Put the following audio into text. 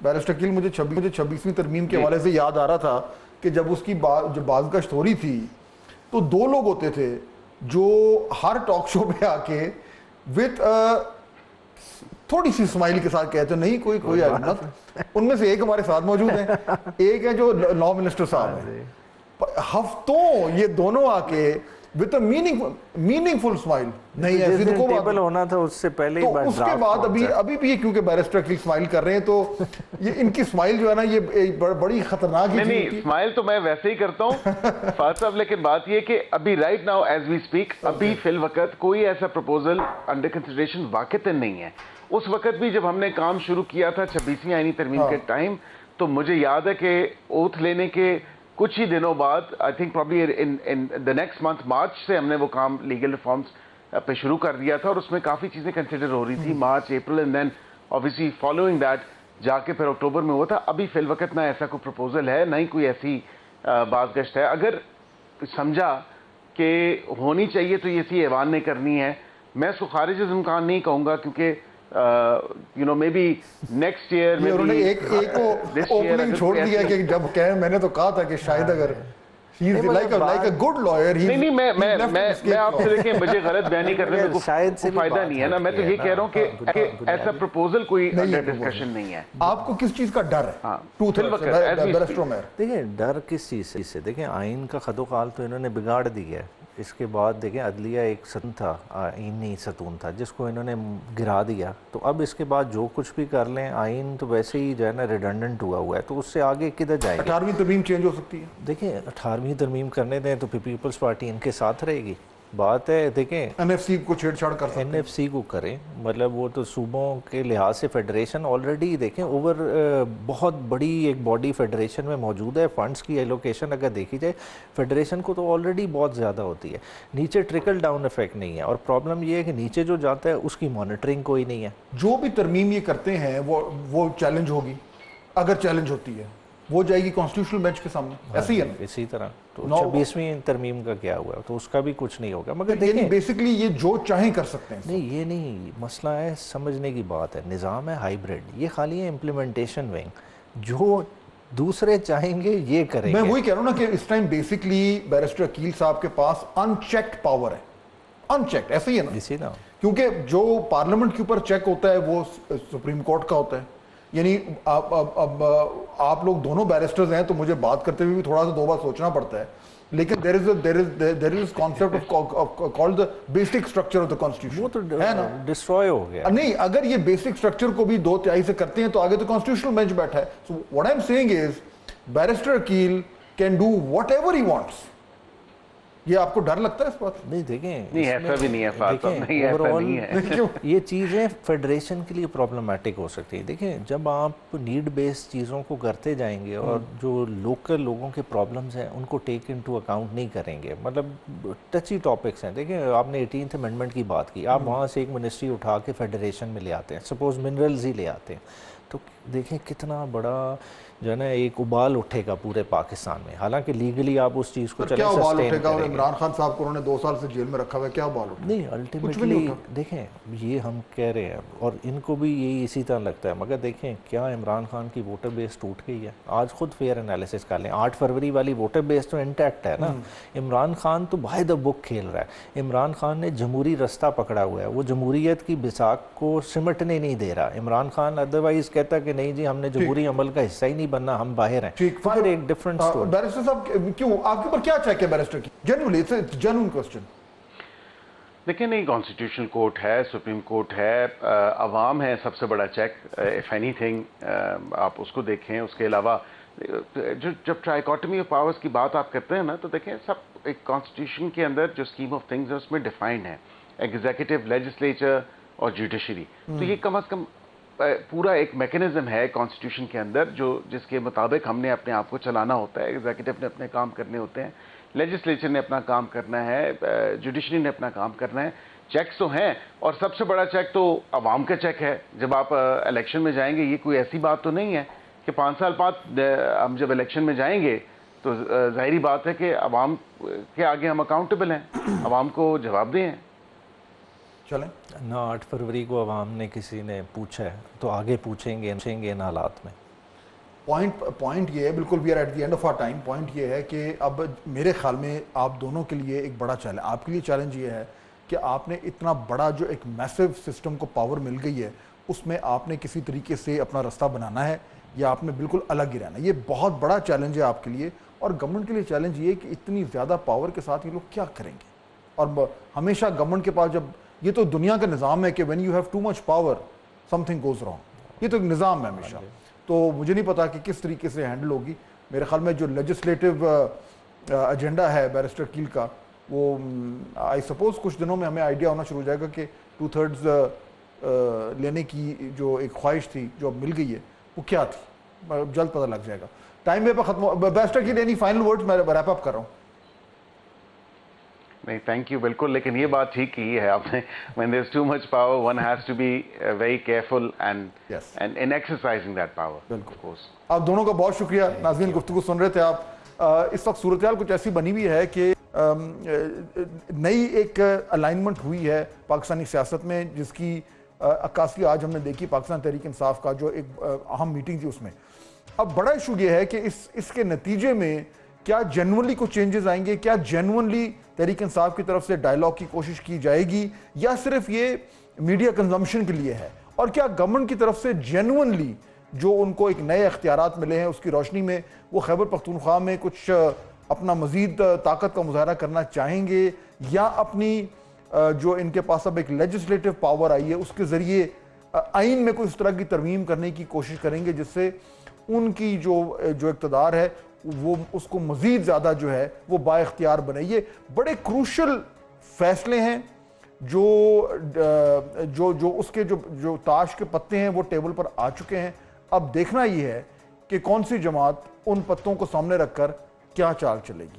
Barrister کیل مجھے 26ویں ترمیم کے حوالے سے یاد آ رہا تھا کہ جب اس کی جب بازگشت ہو رہی تھی تو دو لوگ ہوتے تھے جو ہر ٹاک شو پہ آ کے وتھ تھوڑی سی اسمائل کے ساتھ کہتے ہیں نہیں کوئی حکمت. ان میں سے ایک ہمارے ساتھ موجود ہیں, ایک ہے جو لا منسٹر صاحب ہیں. ہفتوں یہ دونوں آ کے with a meaningful smile. نہیں ایسی تو کوئی بات ہونا تھا اس سے پہلے تو اس کے بعد ابھی بھی کیونکہ بیرسٹر کی اسمائل کر رہے ہیں تو یہ ان کی اسمائل جو ہے نا یہ بڑی خطرناک ہے. نہیں اسمائل تو میں ویسے ہی کرتا ہوں فاضل صاحب, لیکن بات یہ کہ ابھی right now as we speak ابھی فی الوقت کوئی ایسا پروپوزل انڈر کنسیڈریشن واقعتاً نہیں ہے. اس وقت بھی جب ہم نے کام شروع کیا تھا 26ویں آئینی ترمیم کے ٹائم, تو مجھے یاد ہے کہ اوتھ لینے کے کچھ ہی دنوں بعد I think probably in the next month March سے ہم نے وہ کام لیگل ریفارمز پہ شروع کر دیا تھا, اور اس میں کافی چیزیں کنسیڈر ہو رہی تھی March April and then obviously following that جا کے پھر اکتوبر میں ہوا تھا. ابھی فی الوقت نہ ایسا کوئی پروپوزل ہے, نہ ہی کوئی ایسی بازگشت ہے. اگر سمجھا کہ ہونی چاہیے تو یہ اسی ایوان نے کرنی ہے. میں اس کو خارج از امکان نہیں کہوں گا کیونکہ مے بی نیکسٹ ایئر انہوں نے ایک اوپننگ چھوڑ دیا کہ جب کہیں میں نے تو کہا تھا کہ شاید اگر نہیں میں آپ سے دیکھیں مجھے غلط بیانی کرنے میں کوئی فائدہ نہیں ہے نا. میں تو یہ کہہ رہا ہوں کہ ایسا پروپوزل کوئی انڈر ڈسکشن نہیں ہے. آپ کو کس چیز کا ڈر ہے؟ دیکھیں ڈر کس چیز سے, دیکھیں آئین کا خد و خال تو انہوں نے بگاڑ دیا ہے. اس کے بعد دیکھیں عدلیہ ایک ستون تھا, آئینی ستون تھا جس کو انہوں نے گرا دیا. تو اب اس کے بعد جو کچھ بھی کر لیں آئین تو ویسے ہی جو ہے نا ریڈنڈنٹ ہوا ہے, تو اس سے آگے کدھر جائے گا؟ 18ویں ترمیم چینج ہو سکتی ہے. دیکھیں 18ویں ترمیم کرنے دیں تو پیپلز پارٹی ان کے ساتھ رہے گی. بات ہے دیکھیں این ایف سی کو چھیڑ چھاڑ کر سکتے ہیں, این ایف سی کو کریں, مطلب وہ تو صوبوں کے لحاظ سے فیڈریشن آلریڈی دیکھیں بہت بڑی ایک باڈی فیڈریشن میں موجود ہے. فنڈز کی ایلوکیشن اگر دیکھی جائے فیڈریشن کو تو آلریڈی بہت زیادہ ہوتی ہے. نیچے ٹرکل ڈاؤن افیکٹ نہیں ہے, اور پرابلم یہ ہے کہ نیچے جو جاتا ہے اس کی مانیٹرنگ کوئی نہیں ہے. جو بھی ترمیم یہ کرتے ہیں وہ چیلنج ہوگی, اگر چیلنج ہوتی ہے وہ جائے گی کانسٹیٹیوشنل بینچ کے سامنے. ایسے ہی ہے نا اسی طرح. تو 26ویں ترمیم کا کیا ہوا تو اس کا بھی کچھ نہیں ہوگا. مگر دیکھیں بیسیکلی یہ جو چاہیں کر سکتے ہیں. نہیں یہ نہیں مسئلہ ہے, سمجھنے کی بات ہے. نظام ہے ہائیبریڈ, یہ خالی ہے امپلیمنٹیشن ونگ, جو دوسرے چاہیں گے یہ کریں گے. میں وہی کہہ رہا ہوں نا کہ اس ٹائم بیسیکلی بیرسٹر عقیل صاحب کے پاس ان چیکڈ پاور ہے, ان چیکڈ. ایسے ہی ہے نا, اسی نا, کیونکہ جو پارلیمنٹ کے اوپر چیک ہوتا ہے وہ سپریم کورٹ کا ہوتا ہے. یعنی اب آپ لوگ دونوں بیرسٹرز ہیں تو مجھے بات کرتے ہوئے بھی تھوڑا سا دو بار سوچنا پڑتا ہے, لیکن there is concept of called the basic structure of the constitution. وہ تو ڈسٹروائے ہو گیا. نہیں, اگر یہ بیسک اسٹرکچر کو بھی 2/3 سے کرتے ہیں تو آگے تو کانسٹیٹیوشنل بینچ بیٹھا ہے. So what I'm saying is barrister Aqeel can do whatever he wants. یہ آپ کو ڈر لگتا ہے اس بات؟ نہیں دیکھیں نہیں ایسا بھی نہیں ہے فاضل صاحب, نہیں ایسا نہیں ہے. یہ چیزیں فیڈریشن کے لیے پرابلمٹک ہو سکتی ہیں. دیکھیں جب آپ نیڈ بیس چیزوں کو کرتے جائیں گے اور جو لوکل لوگوں کے پرابلمز ہیں ان کو ٹیک انٹو اکاؤنٹ نہیں کریں گے, مطلب ٹچی ٹاپکس ہیں. دیکھیں آپ نے 18th امینڈمنٹ کی بات کی, آپ وہاں سے ایک منسٹری اٹھا کے فیڈریشن میں لے آتے ہیں, سپوز منرلز ہی لے آتے ہیں, تو دیکھیں کتنا بڑا جو ہے نا ایک ابال اٹھے گا پورے پاکستان میں. حالانکہ لیگلی آپ اس چیز کو چلیں کیا ابال اٹھے گا؟ عمران خان صاحب کو انہوں نے 2 سال سے جیل میں رکھا ہوا ہے, کیا ابال اٹھے؟ نہیں الٹیمیٹلی دیکھیں یہ ہم کہہ رہے ہیں اور ان کو بھی یہی اسی طرح لگتا ہے, مگر دیکھیں کیا عمران خان کی ووٹر بیس ٹوٹ گئی ہے؟ آج خود فیئر انالیسس کر لیں, 8 فروری والی ووٹر بیس تو انٹیکٹ ہے نا. عمران خان تو بائی دا بک کھیل رہا ہے. عمران خان نے جمہوری رستہ پکڑا ہوا ہے, وہ جمہوریت کی بساک کو سمٹنے نہیں دے رہا. عمران خان ادروائز کہتا کہ نہیں جی ہم نے جمہوری عمل کا حصہ ہی نہیں بننا, ہم باہر ہیں. پھر ایک ڈیفرنٹ سٹوری. بیرسٹر صاحب کیوں آپ کے اوپر کیا چیک ہے بیرسٹر کی؟ Generally it's a general question. دیکھیں نہیں, کانسٹیٹیوشن کورٹ ہے, سپریم کورٹ ہے, عوام ہے سب سے بڑا چیک. اف اینی تھنگ آپ اس کو دیکھیں. اس کے علاوہ جب ٹرائیکاٹمی آف پاورز کی بات آپ کرتے ہیں نا, تو دیکھیں سب ایک کانسٹیٹیوشن کے اندر جو اسکیم آف تھنگز ہے اس میں ڈیفائنڈ ہے, ایگزیکٹو, لیجسلیچر اور جوڈیشری. تو یہ کم از کم پورا ایک میکنزم ہے کانسٹیٹیوشن کے اندر جس کے مطابق ہم نے اپنے آپ کو چلانا ہوتا ہے. ایگزیکٹو نے اپنے کام کرنے ہوتے ہیں, لیجسلیچر نے اپنا کام کرنا ہے, جوڈیشری نے اپنا کام کرنا ہے. چیکس تو ہیں, اور سب سے بڑا چیک تو عوام کا چیک ہے. جب آپ الیکشن میں جائیں گے, یہ کوئی ایسی بات تو نہیں ہے کہ 5 سال بعد ہم جب الیکشن میں جائیں گے تو ظاہری بات ہے کہ عوام کے آگے ہم اکاؤنٹیبل ہیں, عوام کو جواب دیں. چلیں نہ 8 فروری کو عوام نے کسی نے پوچھا ہے تو آگے پوچھیں گے ان حالات میں. پوائنٹ یہ ہے، بالکل we are at the end of our time. Point یہ ہے کہ اب میرے خیال میں آپ دونوں کے لیے ایک بڑا چیلنج، آپ کے لیے چیلنج یہ ہے کہ آپ نے اتنا بڑا جو ایک میسو سسٹم کو پاور مل گئی ہے، اس میں آپ نے کسی طریقے سے اپنا رستہ بنانا ہے یا آپ نے بالکل الگ ہی رہنا ہے. یہ بہت بڑا چیلنج ہے آپ کے لیے، اور گورنمنٹ کے لیے چیلنج یہ ہے کہ اتنی زیادہ پاور کے ساتھ یہ لوگ کیا کریں گے. اور ہمیشہ گورنمنٹ کے پاس، جب یہ تو دنیا کا نظام ہے کہ when you have too much power some thing goes wrong, یہ تو ایک نظام ہے ہمیشہ. تو مجھے نہیں پتا کہ کس طریقے سے ہینڈل ہوگی. میرے خیال میں جو لیجسلیٹو ایجنڈا ہے بیرسٹر کیل کا، وہ آئی سپوز کچھ دنوں میں ہمیں آئیڈیا ہونا شروع ہو جائے گا کہ 2/3 لینے کی جو ایک خواہش تھی جو اب مل گئی ہے وہ کیا تھی. جلد پتہ لگ جائے گا. ٹائم وے پہ ختم ہو. بیرسٹر کیل اینی فائنل ورڈز؟ میں ریپ اپ کر رہا ہوں. نہیں، تھینک یو. بالکل، لیکن یہ بات ٹھیک کی ہے آپ نے. when there's too much power, one has to be very careful and Yes. and in exercising that power. بالکل. Of course. آپ دونوں کا بہت شکریہ. ناظرین، گفتگو سن رہے تھے آپ. اس وقت صورتحال کچھ ایسی بنی ہوئی ہے کہ نئی ایک الائنمنٹ ہوئی ہے پاکستانی سیاست میں، جس کی عکاسی آج ہم نے دیکھی پاکستان تحریک انصاف کا جو ایک اہم میٹنگ تھی اس میں. اب بڑا ایشو یہ ہے کہ اس کے نتیجے میں کیا جینونلی کچھ چینجز آئیں گے، کیا جینونلی تحریک انصاف کی طرف سے ڈائیلاگ کی کوشش کی جائے گی، یا صرف یہ میڈیا کنزمپشن کے لیے ہے، اور کیا گورنمنٹ کی طرف سے جینونلی جو ان کو ایک نئے اختیارات ملے ہیں اس کی روشنی میں وہ خیبر پختونخوا میں کچھ اپنا مزید طاقت کا مظاہرہ کرنا چاہیں گے، یا اپنی جو ان کے پاس اب ایک لیجسلیٹو پاور آئی ہے اس کے ذریعے آئین میں کوئی اس طرح کی ترمیم کرنے کی کوشش کریں گے جس سے ان کی جو اقتدار ہے وہ اس کو مزید زیادہ جو ہے وہ با اختیار بنے. یہ بڑے کروشل فیصلے ہیں جو اس کے جو تاش کے پتے ہیں وہ ٹیبل پر آ چکے ہیں. اب دیکھنا یہ ہے کہ کون سی جماعت ان پتوں کو سامنے رکھ کر کیا چال چلے گی.